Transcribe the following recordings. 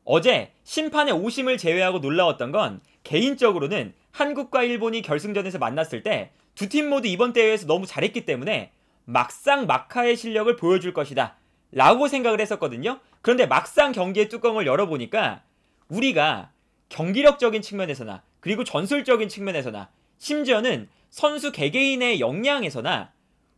어제 심판의 오심을 제외하고 놀라웠던 건 개인적으로는 한국과 일본이 결승전에서 만났을 때 두 팀 모두 이번 대회에서 너무 잘했기 때문에 막상 막하의 실력을 보여줄 것이다 라고 생각을 했었거든요. 그런데 막상 경기의 뚜껑을 열어보니까 우리가 경기력적인 측면에서나 그리고 전술적인 측면에서나 심지어는 선수 개개인의 역량에서나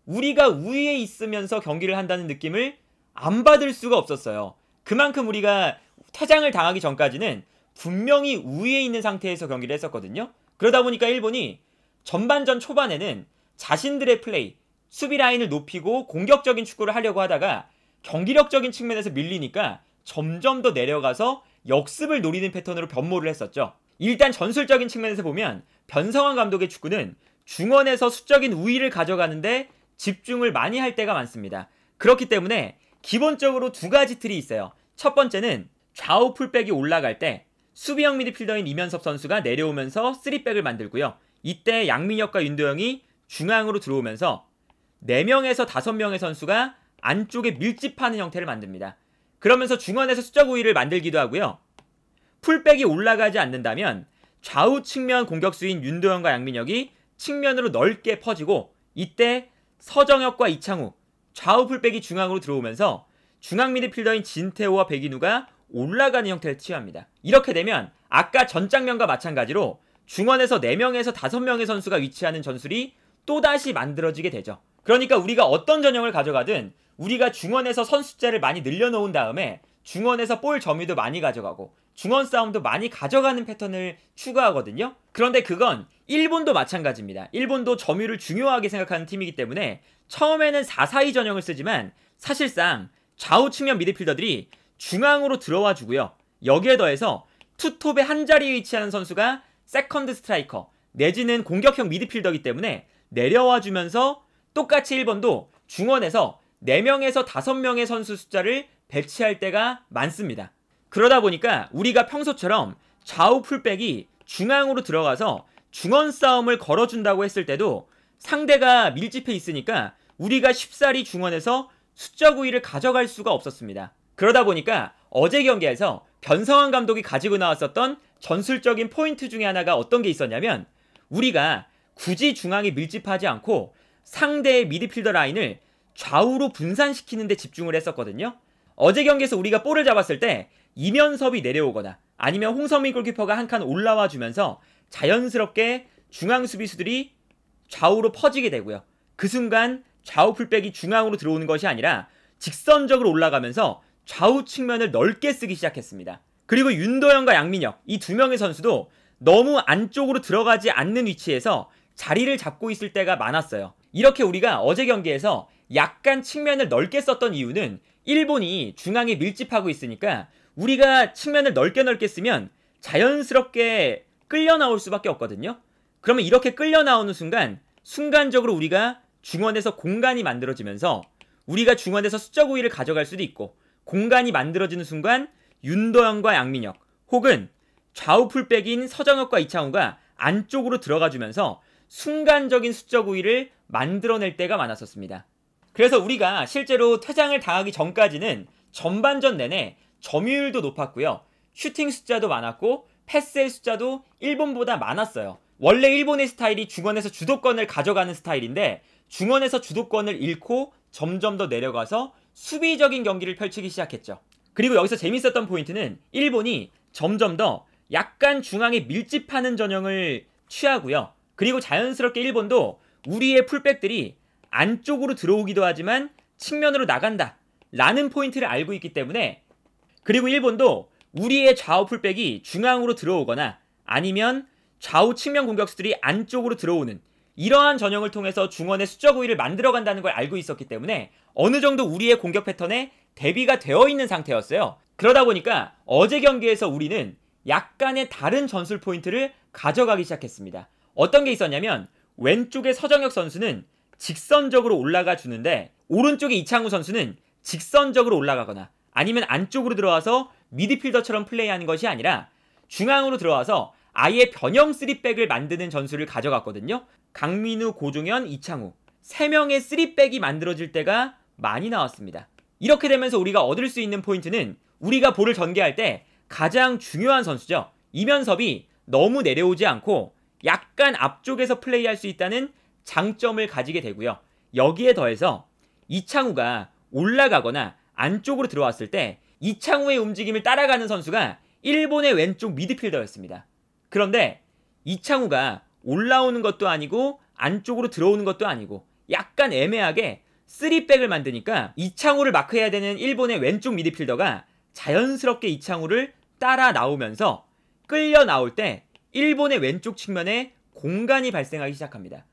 우리가 우위에 있으면서 경기를 한다는 느낌을 안 받을 수가 없었어요. 그만큼 우리가 퇴장을 당하기 전까지는 분명히 우위에 있는 상태에서 경기를 했었거든요. 그러다 보니까 일본이 전반전 초반에는 자신들의 플레이, 수비 라인을 높이고 공격적인 축구를 하려고 하다가 경기력적인 측면에서 밀리니까 점점 더 내려가서 역습을 노리는 패턴으로 변모를 했었죠. 일단 전술적인 측면에서 보면 변성환 감독의 축구는 중원에서 수적인 우위를 가져가는데 집중을 많이 할 때가 많습니다. 그렇기 때문에 기본적으로 두 가지 틀이 있어요. 첫 번째는 좌우 풀백이 올라갈 때 수비형 미드필더인 이면섭 선수가 내려오면서 3백을 만들고요. 이때 양민혁과 윤도영이 중앙으로 들어오면서 4명에서 5명의 선수가 안쪽에 밀집하는 형태를 만듭니다. 그러면서 중원에서 수적 우위를 만들기도 하고요. 풀백이 올라가지 않는다면 좌우 측면 공격수인 윤도영과 양민혁이 측면으로 넓게 퍼지고 이때 서정혁과 이창우, 좌우 풀백이 중앙으로 들어오면서 중앙 미드필더인 진태호와 백인우가 올라가는 형태를 취합니다. 이렇게 되면 아까 전 장면과 마찬가지로 중원에서 4명에서 5명의 선수가 위치하는 전술이 또다시 만들어지게 되죠. 그러니까 우리가 어떤 전형을 가져가든 우리가 중원에서 선수 숫자를 많이 늘려놓은 다음에 중원에서 볼 점유도 많이 가져가고 중원 싸움도 많이 가져가는 패턴을 추구하거든요. 그런데 그건 일본도 마찬가지입니다. 일본도 점유를 중요하게 생각하는 팀이기 때문에 처음에는 4-4-2 전형을 쓰지만 사실상 좌우 측면 미드필더들이 중앙으로 들어와 주고요. 여기에 더해서 투톱의 한 자리에 위치하는 선수가 세컨드 스트라이커 내지는 공격형 미드필더이기 때문에 내려와 주면서 똑같이 일본도 중원에서 4명에서 5명의 선수 숫자를 배치할 때가 많습니다. 그러다 보니까 우리가 평소처럼 좌우 풀백이 중앙으로 들어가서 중원 싸움을 걸어준다고 했을 때도 상대가 밀집해 있으니까 우리가 쉽사리 중원에서 수적 우위를 가져갈 수가 없었습니다. 그러다 보니까 어제 경기에서 변성환 감독이 가지고 나왔었던 전술적인 포인트 중에 하나가 어떤 게 있었냐면 우리가 굳이 중앙에 밀집하지 않고 상대의 미드필더 라인을 좌우로 분산시키는 데 집중을 했었거든요. 어제 경기에서 우리가 볼을 잡았을 때 이면섭이 내려오거나 아니면 홍성민 골키퍼가 한 칸 올라와 주면서 자연스럽게 중앙 수비수들이 좌우로 퍼지게 되고요. 그 순간 좌우 풀백이 중앙으로 들어오는 것이 아니라 직선적으로 올라가면서 좌우 측면을 넓게 쓰기 시작했습니다. 그리고 윤도영과 양민혁 이 두 명의 선수도 너무 안쪽으로 들어가지 않는 위치에서 자리를 잡고 있을 때가 많았어요. 이렇게 우리가 어제 경기에서 약간 측면을 넓게 썼던 이유는 일본이 중앙에 밀집하고 있으니까 우리가 측면을 넓게 쓰면 자연스럽게 끌려 나올 수밖에 없거든요. 그러면 이렇게 끌려 나오는 순간적으로 우리가 중원에서 공간이 만들어지면서 우리가 중원에서 수적 우위를 가져갈 수도 있고 공간이 만들어지는 순간 윤도영과 양민혁 혹은 좌우 풀백인 서정혁과 이창우가 안쪽으로 들어가주면서 순간적인 수적 우위를 만들어낼 때가 많았었습니다. 그래서 우리가 실제로 퇴장을 당하기 전까지는 전반전 내내 점유율도 높았고요. 슈팅 숫자도 많았고 패스의 숫자도 일본보다 많았어요. 원래 일본의 스타일이 중원에서 주도권을 가져가는 스타일인데 중원에서 주도권을 잃고 점점 더 내려가서 수비적인 경기를 펼치기 시작했죠. 그리고 여기서 재밌었던 포인트는 일본이 점점 더 약간 중앙에 밀집하는 전형을 취하고요. 그리고 자연스럽게 일본도 우리의 풀백들이 안쪽으로 들어오기도 하지만 측면으로 나간다 라는 포인트를 알고 있기 때문에 그리고 일본도 우리의 좌우 풀백이 중앙으로 들어오거나 아니면 좌우 측면 공격수들이 안쪽으로 들어오는 이러한 전형을 통해서 중원의 수적 우위를 만들어간다는 걸 알고 있었기 때문에 어느 정도 우리의 공격 패턴에 대비가 되어 있는 상태였어요. 그러다 보니까 어제 경기에서 우리는 약간의 다른 전술 포인트를 가져가기 시작했습니다. 어떤 게 있었냐면 왼쪽에 서정혁 선수는 직선적으로 올라가 주는데 오른쪽에 이창우 선수는 직선적으로 올라가거나 아니면 안쪽으로 들어와서 미드필더처럼 플레이하는 것이 아니라 중앙으로 들어와서 아예 변형 3백을 만드는 전술을 가져갔거든요. 강민우, 고종현, 이창우 3명의 3백이 만들어질 때가 많이 나왔습니다. 이렇게 되면서 우리가 얻을 수 있는 포인트는 우리가 볼을 전개할 때 가장 중요한 선수죠. 이면섭이 너무 내려오지 않고 약간 앞쪽에서 플레이할 수 있다는 장점을 가지게 되고요. 여기에 더해서 이창우가 올라가거나 안쪽으로 들어왔을 때 이창우의 움직임을 따라가는 선수가 일본의 왼쪽 미드필더였습니다. 그런데 이창우가 올라오는 것도 아니고 안쪽으로 들어오는 것도 아니고 약간 애매하게 3백을 만드니까 이창우를 마크해야 되는 일본의 왼쪽 미드필더가 자연스럽게 이창우를 따라 나오면서 끌려 나올 때 일본의 왼쪽 측면에 공간이 발생하기 시작합니다.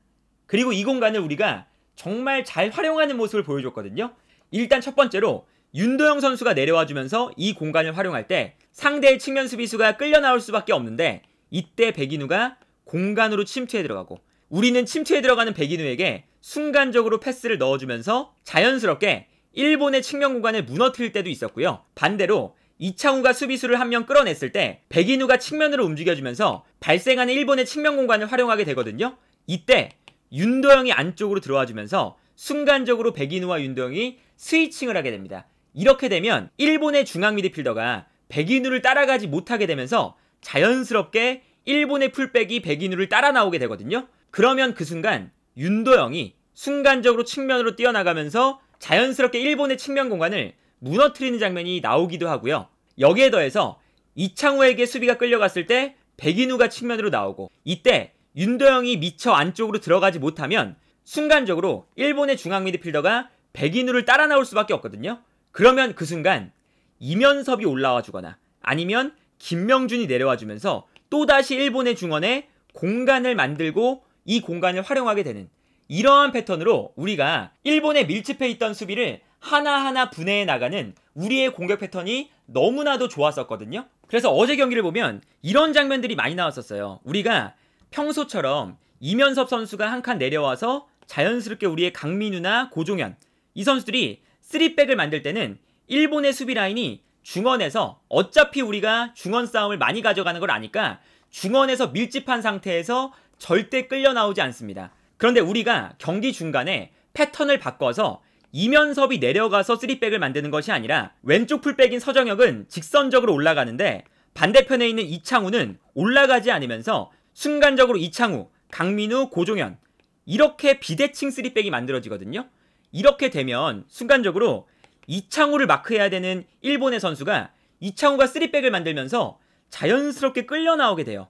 그리고 이 공간을 우리가 정말 잘 활용하는 모습을 보여줬거든요. 일단 첫 번째로 윤도영 선수가 내려와주면서 이 공간을 활용할 때 상대의 측면 수비수가 끌려 나올 수밖에 없는데 이때 백인우가 공간으로 침투해 들어가고 우리는 침투해 들어가는 백인우에게 순간적으로 패스를 넣어주면서 자연스럽게 일본의 측면 공간을 무너뜨릴 때도 있었고요. 반대로 이창우가 수비수를 한 명 끌어냈을 때 백인우가 측면으로 움직여주면서 발생하는 일본의 측면 공간을 활용하게 되거든요. 이때 윤도영이 안쪽으로 들어와주면서 순간적으로 백인우와 윤도영이 스위칭을 하게 됩니다. 이렇게 되면 일본의 중앙 미드필더가 백인우를 따라가지 못하게 되면서 자연스럽게 일본의 풀백이 백인우를 따라 나오게 되거든요. 그러면 그 순간 윤도영이 순간적으로 측면으로 뛰어나가면서 자연스럽게 일본의 측면 공간을 무너뜨리는 장면이 나오기도 하고요. 여기에 더해서 이창우에게 수비가 끌려갔을 때 백인우가 측면으로 나오고 이때 윤도영이 미처 안쪽으로 들어가지 못하면 순간적으로 일본의 중앙 미드필더가 백인우를 따라 나올 수밖에 없거든요. 그러면 그 순간 이면섭이 올라와 주거나 아니면 김명준이 내려와 주면서 또다시 일본의 중원에 공간을 만들고 이 공간을 활용하게 되는 이러한 패턴으로 우리가 일본에 밀집해 있던 수비를 하나하나 분해해 나가는 우리의 공격 패턴이 너무나도 좋았었거든요. 그래서 어제 경기를 보면 이런 장면들이 많이 나왔었어요. 우리가 평소처럼 이면섭 선수가 한 칸 내려와서 자연스럽게 우리의 강민우나 고종현 이 선수들이 3백을 만들 때는 일본의 수비 라인이 중원에서 어차피 우리가 중원 싸움을 많이 가져가는 걸 아니까 중원에서 밀집한 상태에서 절대 끌려 나오지 않습니다. 그런데 우리가 경기 중간에 패턴을 바꿔서 이면섭이 내려가서 3백을 만드는 것이 아니라 왼쪽 풀백인 서정혁은 직선적으로 올라가는데 반대편에 있는 이창우는 올라가지 않으면서 순간적으로 이창우, 강민우, 고종현 이렇게 비대칭 3백이 만들어지거든요. 이렇게 되면 순간적으로 이창우를 마크해야 되는 일본의 선수가 이창우가 3백을 만들면서 자연스럽게 끌려 나오게 돼요.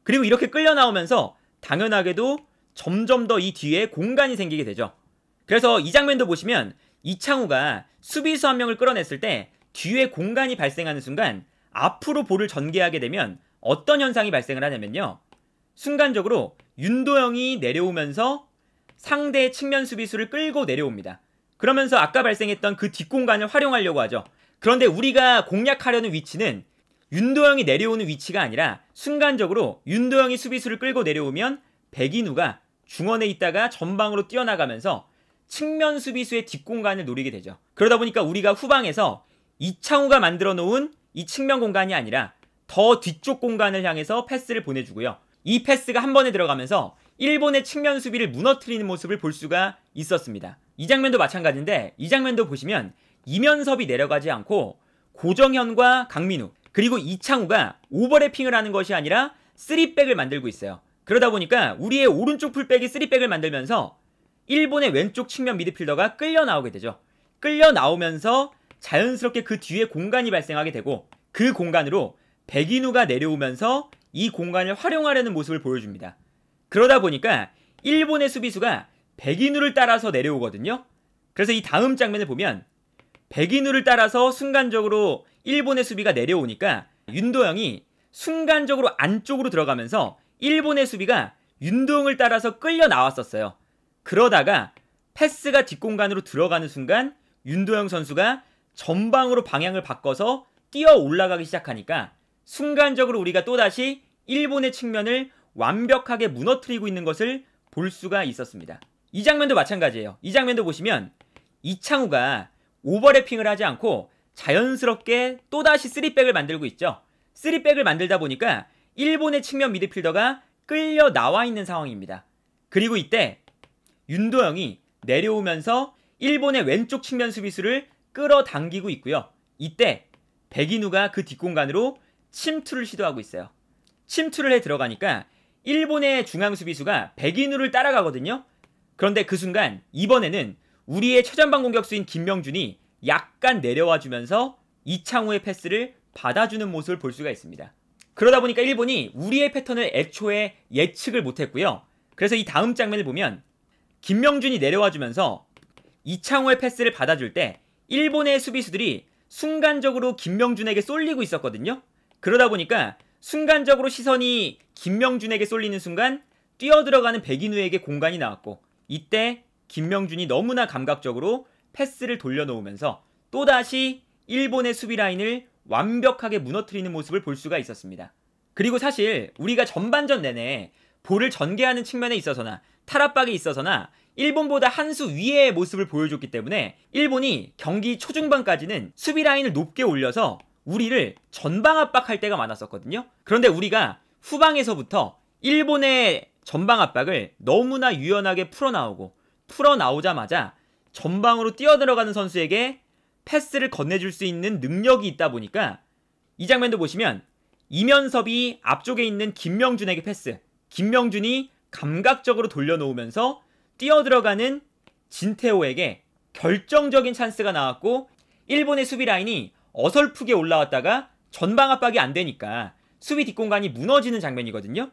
그리고 이렇게 끌려 나오면서 당연하게도 점점 더 이 뒤에 공간이 생기게 되죠. 그래서 이 장면도 보시면 이창우가 수비수 한 명을 끌어냈을 때 뒤에 공간이 발생하는 순간 앞으로 볼을 전개하게 되면 어떤 현상이 발생을 하냐면요. 순간적으로 윤도영이 내려오면서 상대의 측면 수비수를 끌고 내려옵니다. 그러면서 아까 발생했던 그 뒷공간을 활용하려고 하죠. 그런데 우리가 공략하려는 위치는 윤도영이 내려오는 위치가 아니라 순간적으로 윤도영이 수비수를 끌고 내려오면 백인우가 중원에 있다가 전방으로 뛰어나가면서 측면 수비수의 뒷공간을 노리게 되죠. 그러다 보니까 우리가 후방에서 이창우가 만들어 놓은 이 측면 공간이 아니라 더 뒤쪽 공간을 향해서 패스를 보내주고요. 이 패스가 한 번에 들어가면서 일본의 측면 수비를 무너뜨리는 모습을 볼 수가 있었습니다. 이 장면도 마찬가지인데 이 장면도 보시면 이면섭이 내려가지 않고 고정현과 강민우 그리고 이창우가 오버래핑을 하는 것이 아니라 3백을 만들고 있어요. 그러다 보니까 우리의 오른쪽 풀백이 3백을 만들면서 일본의 왼쪽 측면 미드필더가 끌려 나오게 되죠. 끌려 나오면서 자연스럽게 그 뒤에 공간이 발생하게 되고 그 공간으로 백인우가 내려오면서 이 공간을 활용하려는 모습을 보여줍니다. 그러다 보니까 일본의 수비수가 백인우를 따라서 내려오거든요. 그래서 이 다음 장면을 보면 백인우를 따라서 순간적으로 일본의 수비가 내려오니까 윤도영이 순간적으로 안쪽으로 들어가면서 일본의 수비가 윤도영을 따라서 끌려 나왔었어요. 그러다가 패스가 뒷공간으로 들어가는 순간 윤도영 선수가 전방으로 방향을 바꿔서 뛰어 올라가기 시작하니까 순간적으로 우리가 또다시 일본의 측면을 완벽하게 무너뜨리고 있는 것을 볼 수가 있었습니다. 이 장면도 마찬가지예요. 이 장면도 보시면 이창우가 오버래핑을 하지 않고 자연스럽게 또다시 3백을 만들고 있죠. 3백을 만들다 보니까 일본의 측면 미드필더가 끌려 나와 있는 상황입니다. 그리고 이때 윤도영이 내려오면서 일본의 왼쪽 측면 수비수를 끌어당기고 있고요. 이때 백인우가 그 뒷공간으로 침투를 시도하고 있어요. 침투를 해 들어가니까 일본의 중앙 수비수가 백인우를 따라가거든요. 그런데 그 순간 이번에는 우리의 최전방 공격수인 김명준이 약간 내려와 주면서 이창호의 패스를 받아주는 모습을 볼 수가 있습니다. 그러다 보니까 일본이 우리의 패턴을 애초에 예측을 못했고요. 그래서 이 다음 장면을 보면 김명준이 내려와 주면서 이창호의 패스를 받아줄 때 일본의 수비수들이 순간적으로 김명준에게 쏠리고 있었거든요. 그러다 보니까 순간적으로 시선이 김명준에게 쏠리는 순간 뛰어들어가는 백인우에게 공간이 나왔고, 이때 김명준이 너무나 감각적으로 패스를 돌려놓으면서 또다시 일본의 수비 라인을 완벽하게 무너뜨리는 모습을 볼 수가 있었습니다. 그리고 사실 우리가 전반전 내내 볼을 전개하는 측면에 있어서나 탈압박에 있어서나 일본보다 한 수 위의 모습을 보여줬기 때문에 일본이 경기 초중반까지는 수비 라인을 높게 올려서 우리를 전방 압박할 때가 많았었거든요. 그런데 우리가 후방에서부터 일본의 전방 압박을 너무나 유연하게 풀어나오자마자 전방으로 뛰어들어가는 선수에게 패스를 건네줄 수 있는 능력이 있다 보니까 이 장면도 보시면 이면섭이 앞쪽에 있는 김명준에게 패스, 김명준이 감각적으로 돌려놓으면서 뛰어들어가는 진태호에게 결정적인 찬스가 나왔고, 일본의 수비 라인이 어설프게 올라왔다가 전방 압박이 안 되니까 수비 뒷공간이 무너지는 장면이거든요.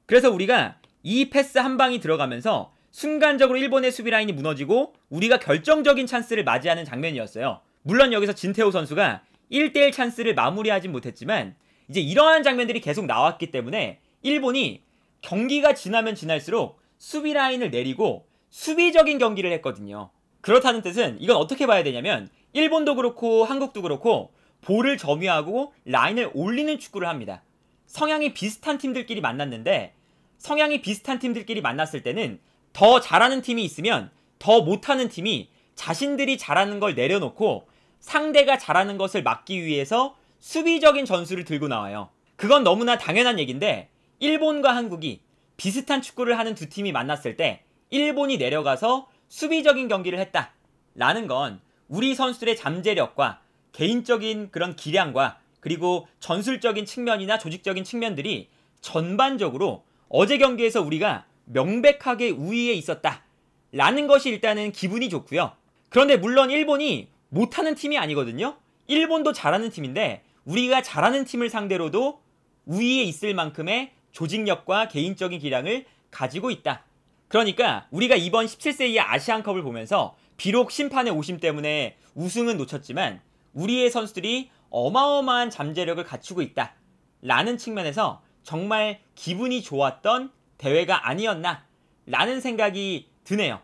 그래서 우리가 이 패스 한 방이 들어가면서 순간적으로 일본의 수비 라인이 무너지고 우리가 결정적인 찬스를 맞이하는 장면이었어요. 물론 여기서 진태호 선수가 1대1 찬스를 마무리하진 못했지만 이제 이러한 장면들이 계속 나왔기 때문에 일본이 경기가 지나면 지날수록 수비 라인을 내리고 수비적인 경기를 했거든요. 그렇다는 뜻은 이건 어떻게 봐야 되냐면 일본도 그렇고 한국도 그렇고 볼을 점유하고 라인을 올리는 축구를 합니다. 성향이 비슷한 팀들끼리 만났는데 성향이 비슷한 팀들끼리 만났을 때는 더 잘하는 팀이 있으면 더 못하는 팀이 자신들이 잘하는 걸 내려놓고 상대가 잘하는 것을 막기 위해서 수비적인 전술을 들고 나와요. 그건 너무나 당연한 얘기인데 일본과 한국이 비슷한 축구를 하는 두 팀이 만났을 때 일본이 내려가서 수비적인 경기를 했다라는 건 우리 선수들의 잠재력과 개인적인 그런 기량과 그리고 전술적인 측면이나 조직적인 측면들이 전반적으로 어제 경기에서 우리가 명백하게 우위에 있었다라는 것이 일단은 기분이 좋고요. 그런데 물론 일본이 못하는 팀이 아니거든요. 일본도 잘하는 팀인데 우리가 잘하는 팀을 상대로도 우위에 있을 만큼의 조직력과 개인적인 기량을 가지고 있다. 그러니까 우리가 이번 17세 이하 아시안컵을 보면서 비록 심판의 오심 때문에 우승은 놓쳤지만 우리의 선수들이 어마어마한 잠재력을 갖추고 있다 라는 측면에서 정말 기분이 좋았던 대회가 아니었나 라는 생각이 드네요.